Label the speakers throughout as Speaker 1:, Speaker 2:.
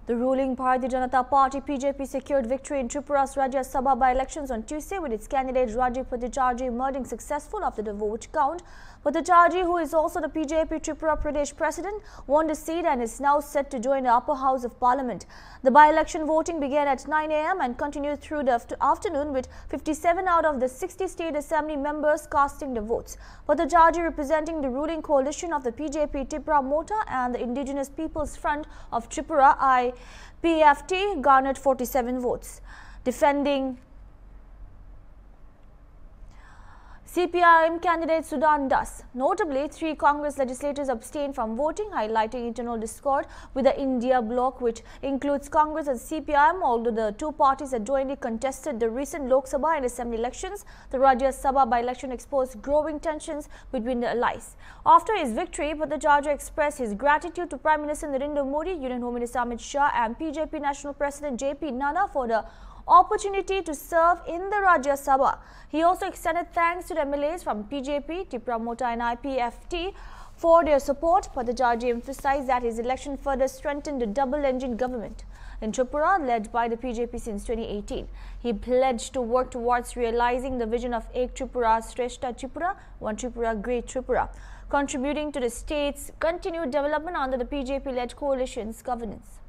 Speaker 1: The ruling Bharatiya Janata Party (BJP) secured victory in Tripura's Rajya Sabha by-elections on Tuesday, with its candidate Rajiv Bhattacharjee emerging successful after the vote count. Bhattacharjee, who is also the BJP Tripura Pradesh President, won the seat and is now set to join the upper house of Parliament. The by-election voting began at 9 a.m. and continued through the afternoon, with 57 out of the 60 state assembly members casting the votes. Bhattacharjee, representing the ruling coalition of the BJP Tripura Mota and the Indigenous People's Front of Tripura (IPFT), garnered 47 votes. Defending CPIM candidate Sudan Das. Notably, 3 Congress legislators abstained from voting, highlighting internal discord with the India bloc, which includes Congress and CPIM. Although the two parties had jointly contested the recent Lok Sabha and Assembly elections, the Rajya Sabha by-election exposed growing tensions between the allies. After his victory, Bhattacharjee expressed his gratitude to Prime Minister Narendra Modi, Union Home Minister Amit Shah and BJP National President JP Nana for the opportunity to serve in the Rajya Sabha. He also extended thanks to the MLAs from BJP, Tripura Mota and IPFT for their support. Bhattacharjee emphasized that his election further strengthened the double-engine government in Tripura, led by the BJP since 2018. He pledged to work towards realizing the vision of Ek Tripura Shrestha Tripura, One Tripura Great Tripura, contributing to the state's continued development under the BJP-led coalition's governance.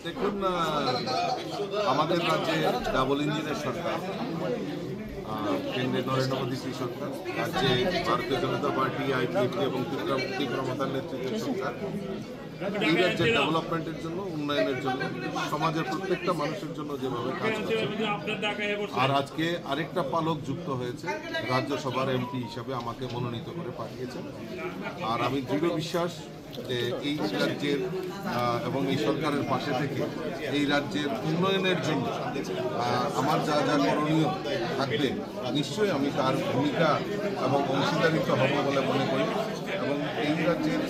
Speaker 2: দেখুন, আমাদের রাজ্যে double ইঞ্জিনের সরকার, কেন্দ্রে নরেন্দ্র মোদী সরকার, রাজ্যে ভারতীয় জনতা party, IPFT এবং ত্রিপুরা মতার নেতৃত্বের সরকার এই রাজ্যের ডেভেলপমেন্টের জন্য, উন্নয়নের জন্য, সমাজের প্রত্যেকটা মানুষের জন্য যেভাবে কাজ করছে। আর আজকে আরেকটা পালক যুক্ত হয়েছে, রাজ্যসভার এমপি হিসাবে আমাকে মনোনীত করে পাঠিয়েছেন। আর আমি দৃঢ় বিশ্বাস যে এই রাজ্যের এবং এই সরকারের পাশে থেকে এই রাজ্যের উন্নয়নের জন্য আমার যা যা করণীয় থাকবে, নিশ্চয়ই আমি তার ভূমিকা এবং অংশীদারিত্ব হব বলে মনে করি। এবং এই রাজ্যের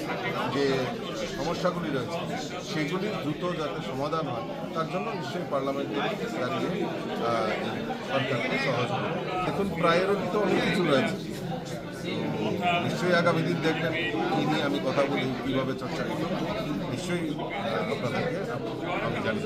Speaker 2: যে সমস্যাগুলি রয়েছে সেগুলির দ্রুত যাতে সমাধান হয়, তার জন্য নিশ্চয়ই পার্লামেন্টে দাঁড়িয়ে সরকারকে সহযোগিতা। দেখুন, প্রায়োরিটি তো অনেক কিছু রয়েছে, নিশ্চয়ই আগামী দিন দেখবেন কী নিয়ে আমি কথা বলি, কীভাবে চর্চা করি, নিশ্চয়ই আপনাদেরকে আমি জানি।